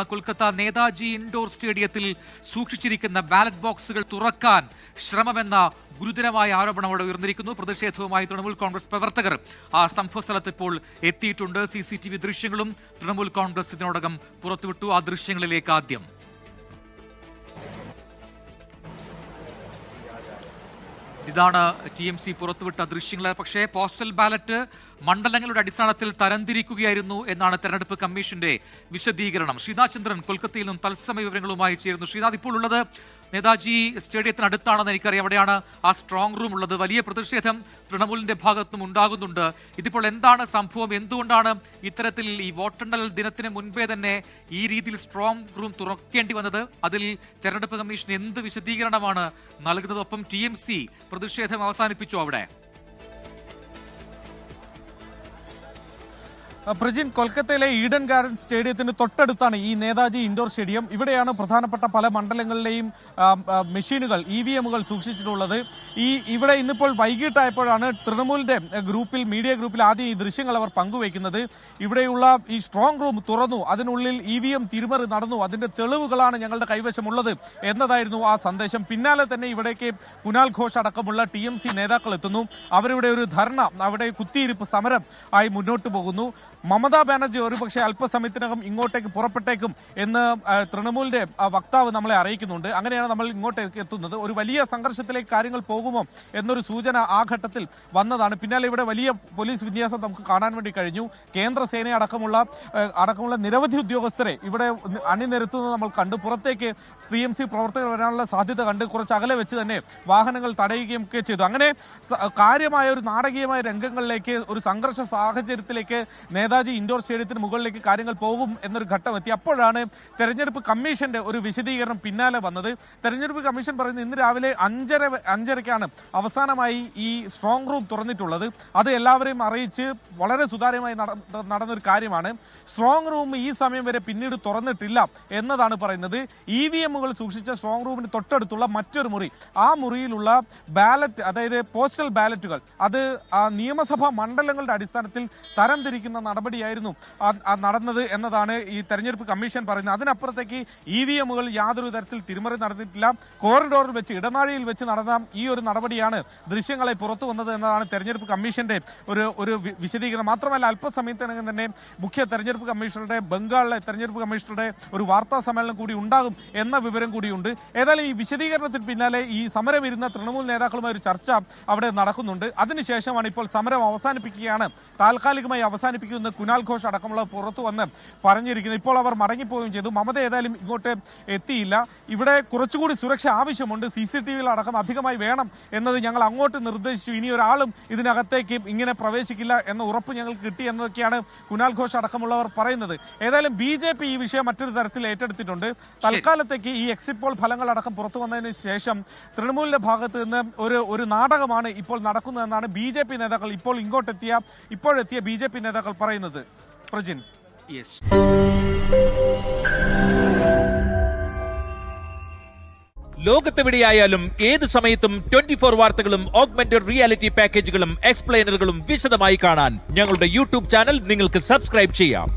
Kolkata Netaji indoor സ്റ്റേഡിയത്തിൽ സൂക്ഷിച്ചിരിക്കുന്ന ballot ബോക്സുകൾ തുറക്കാൻ ശ്രമമെന്ന ഗുരുതരമായ ആരോപണം അവിടെ ഉയർന്നിരിക്കുന്നു. പ്രതിഷേധവുമായി തൃണമൂൽ കോൺഗ്രസ് പ്രവർത്തകർ ആ സംഭവസ്ഥലത്ത് ഇപ്പോൾ എത്തിയിട്ടുണ്ട്. CCTV ദൃശ്യങ്ങളും തൃണമൂൽ കോൺഗ്രസ് ഇതിനോടകം പുറത്തുവിട്ടു. ആ ദൃശ്യങ്ങളിലേക്ക് ആദ്യം. ഇതാണ് TMC പുറത്തുവിട്ട ദൃശ്യങ്ങൾ. പക്ഷേ പോസ്റ്റൽ ബാലറ്റ് മണ്ഡലങ്ങളുടെ അടിസ്ഥാനത്തിൽ തരംതിരിക്കുകയായിരുന്നു എന്നാണ് തെരഞ്ഞെടുപ്പ് കമ്മീഷന്റെ വിശദീകരണം. ശ്രീനാഥ് ചന്ദ്രൻ കൊൽക്കത്തയിൽ നിന്നും തത്സമയ വിവരങ്ങളുമായി ചേരുന്നു. ശ്രീനാഥ്, ഇപ്പോൾ ഉള്ളത് നേതാജി സ്റ്റേഡിയത്തിനടുത്താണെന്ന് എനിക്കറിയാം. അവിടെയാണ് ആ സ്ട്രോങ് റൂം ഉള്ളത്. വലിയ പ്രതിഷേധം തൃണമൂലിന്റെ ഭാഗത്തും ഉണ്ടാകുന്നുണ്ട്. ഇതിപ്പോൾ എന്താണ് സംഭവം? എന്തുകൊണ്ടാണ് ഇത്തരത്തിൽ ഈ വോട്ടെണ്ണൽ ദിനത്തിന് മുൻപേ തന്നെ ഈ രീതിയിൽ സ്ട്രോങ് റൂം തുറക്കേണ്ടി വന്നത്? അതിൽ തെരഞ്ഞെടുപ്പ് കമ്മീഷൻ എന്ത് വിശദീകരണമാണ് നൽകുന്നത്? ഒപ്പം TMC പ്രതിഷേധം അവസാനിപ്പിച്ചു അവിടെ? പ്രജിൻ, കൊൽക്കത്തയിലെ ഈഡൻ ഗാർഡൻ സ്റ്റേഡിയത്തിന് തൊട്ടടുത്താണ് ഈ നേതാജി ഇൻഡോർ സ്റ്റേഡിയം. ഇവിടെയാണ് പ്രധാനപ്പെട്ട പല മണ്ഡലങ്ങളിലെയും മെഷീനുകൾ, EVMകൾ സൂക്ഷിച്ചിട്ടുള്ളത്. ഇവിടെ ഇന്നിപ്പോൾ വൈകിട്ടായപ്പോഴാണ് തൃണമൂലിന്റെ ഗ്രൂപ്പിൽ, മീഡിയ ഗ്രൂപ്പിൽ ആദ്യം ഈ ദൃശ്യങ്ങൾ അവർ പങ്കുവയ്ക്കുന്നത്. ഇവിടെയുള്ള ഈ സ്ട്രോങ് റൂം തുറന്നു, അതിനുള്ളിൽ EVM തിരിമറി നടന്നു, അതിന്റെ തെളിവുകളാണ് ഞങ്ങളുടെ കൈവശമുള്ളത് എന്നതായിരുന്നു ആ സന്ദേശം. പിന്നാലെ തന്നെ ഇവിടേക്ക് കുനാൽ ഘോഷ് അടക്കമുള്ള TMC നേതാക്കൾ എത്തുന്നു. അവരിവിടെ ഒരു ധർണ, അവിടെ കുത്തിയിരിപ്പ് സമരം ആയി മുന്നോട്ട് പോകുന്നു. മമതാ ബാനർജി ഒരുപക്ഷെ അല്പസമയത്തിനകം ഇങ്ങോട്ടേക്ക് പുറപ്പെട്ടേക്കും എന്ന് തൃണമൂലിന്റെ വക്താവ് നമ്മളെ അറിയിക്കുന്നുണ്ട്. അങ്ങനെയാണ് നമ്മൾ ഇങ്ങോട്ടേക്ക് എത്തുന്നത്. ഒരു വലിയ സംഘർഷത്തിലേക്ക് കാര്യങ്ങൾ പോകുമോ എന്നൊരു സൂചന ആ ഘട്ടത്തിൽ വന്നതാണ്. പിന്നാലെ ഇവിടെ വലിയ പോലീസ് വിന്യാസം നമുക്ക് കാണാൻ വേണ്ടി കഴിഞ്ഞു. കേന്ദ്രസേന അടക്കമുള്ള നിരവധി ഉദ്യോഗസ്ഥരെ ഇവിടെ അണിനിരത്തുന്നത് നമ്മൾ കണ്ടു. പുറത്തേക്ക് TMC പ്രവർത്തകർ വരാനുള്ള സാധ്യത കണ്ട് കുറച്ച് അകലെ വെച്ച് തന്നെ വാഹനങ്ങൾ തടയുകയും ഒക്കെ ചെയ്തു. അങ്ങനെ കാര്യമായ ഒരു നാടകീയമായ രംഗങ്ങളിലേക്ക്, ഒരു സംഘർഷ സാഹചര്യത്തിലേക്ക് നേതാജി ഇൻഡോർ സ്റ്റേഡിയത്തിന് മുകളിലേക്ക് കാര്യങ്ങൾ പോകും എന്നൊരു ഘട്ടം എത്തി. അപ്പോഴാണ് തെരഞ്ഞെടുപ്പ് കമ്മീഷന്റെ ഒരു വിശദീകരണം പിന്നാലെ വന്നത്. തെരഞ്ഞെടുപ്പ് കമ്മീഷൻ പറയുന്നത് ഇന്ന് രാവിലെ 5:30 അവസാനമായി ഈ സ്ട്രോങ് റൂം തുറന്നിട്ടുള്ളത്. അത് എല്ലാവരെയും അറിയിച്ച് വളരെ സുതാര്യമായി നടന്നൊരു കാര്യമാണ്. സ്ട്രോങ് റൂം ഈ സമയം വരെ പിന്നീട് തുറന്നിട്ടില്ല എന്നതാണ് പറയുന്നത്. EVMകൾ സൂക്ഷിച്ച സ്ട്രോങ് റൂമിന് തൊട്ടടുത്തുള്ള മറ്റൊരു മുറി, ആ മുറിയിലുള്ള ബാലറ്റ്, അതായത് പോസ്റ്റൽ ബാലറ്റുകൾ, അത് നിയമസഭാ മണ്ഡലങ്ങളുടെ അടിസ്ഥാനത്തിൽ തരംതിരിക്കുന്ന നടപടിയായിരുന്നു നടന്നത് എന്നതാണ് ഈ തെരഞ്ഞെടുപ്പ് കമ്മീഷൻ പറയുന്നത്. അതിനപ്പുറത്തേക്ക് EVMകൾ യാതൊരു തരത്തിൽ തിരിമറി നടന്നിട്ടില്ല. കോറിഡോറിൽ വെച്ച്, ഇടനാഴിയിൽ വെച്ച് നടന്ന ഈ ഒരു നടപടിയാണ് ദൃശ്യങ്ങളെ പുറത്തു വന്നത് എന്നതാണ് തെരഞ്ഞെടുപ്പ് കമ്മീഷന്റെ ഒരു വിശദീകരണം. മാത്രമല്ല, അല്പസമയത്തിനകം തന്നെ മുഖ്യ തെരഞ്ഞെടുപ്പ് കമ്മീഷണറുടെ, ബംഗാളിലെ തെരഞ്ഞെടുപ്പ് കമ്മീഷണറുടെ ഒരു വാർത്താ സമ്മേളനം കൂടി ഉണ്ടാകും എന്ന വിവരം കൂടിയുണ്ട്. ഏതായാലും ഈ വിശദീകരണത്തിന് പിന്നാലെ ഈ സമരം ഇരുന്ന തൃണമൂൽ നേതാക്കളുമായി ഒരു ചർച്ച അവിടെ നടക്കുന്നുണ്ട്. അതിനുശേഷമാണ് ഇപ്പോൾ സമരം അവസാനിപ്പിക്കുകയാണ്, താൽക്കാലികമായി അവസാനിപ്പിക്കുന്ന കുനാൽ ഘോഷ് അടക്കമുള്ള പുറത്തു വന്ന് പറഞ്ഞിരിക്കുന്നത്. ഇപ്പോൾ അവർ മടങ്ങിപ്പോവുകയും ചെയ്തു. മമത ഏതായാലും ഇങ്ങോട്ട് എത്തിയില്ല. ഇവിടെ കുറച്ചുകൂടി സുരക്ഷ ആവശ്യമുണ്ട്, CCTVകൾ അടക്കം അധികമായി വേണം എന്നത് ഞങ്ങൾ അങ്ങോട്ട് നിർദ്ദേശിച്ചു. ഇനി ഒരാളും ഇതിനകത്തേക്ക് ഇങ്ങനെ പ്രവേശിക്കില്ല എന്ന ഉറപ്പ് ഞങ്ങൾക്ക് കിട്ടി എന്നതൊക്കെയാണ് കുനാൽ ഘോഷ് അടക്കമുള്ളവർ പറയുന്നത്. ഏതായാലും BJP ഈ വിഷയം മറ്റൊരു തരത്തിൽ ഏറ്റെടുത്തിട്ടുണ്ട്. തൽക്കാലത്തേക്ക് ഈ എക്സിറ്റ് പോൾ ഫലങ്ങൾ അടക്കം പുറത്തു വന്നതിന് ശേഷം തൃണമൂലിന്റെ ഭാഗത്ത് നിന്ന് ഒരു നാടകമാണ് ഇപ്പോൾ നടക്കുന്നതെന്നാണ് BJP നേതാക്കൾ, ഇപ്പോഴെത്തിയ BJP നേതാക്കൾ പറയുന്നത്. പ്രജിൻ, ലോകത്തെവിടെയായാലും ഏത് സമയത്തും 24 വാർത്തകളും ഓഗ്മെന്റഡ് റിയാലിറ്റി പാക്കേജുകളും എക്സ്പ്ലെയിനറുകളും വിശദമായി കാണാൻ ഞങ്ങളുടെ YouTube ചാനൽ നിങ്ങൾക്ക് സബ്സ്ക്രൈബ് ചെയ്യാം.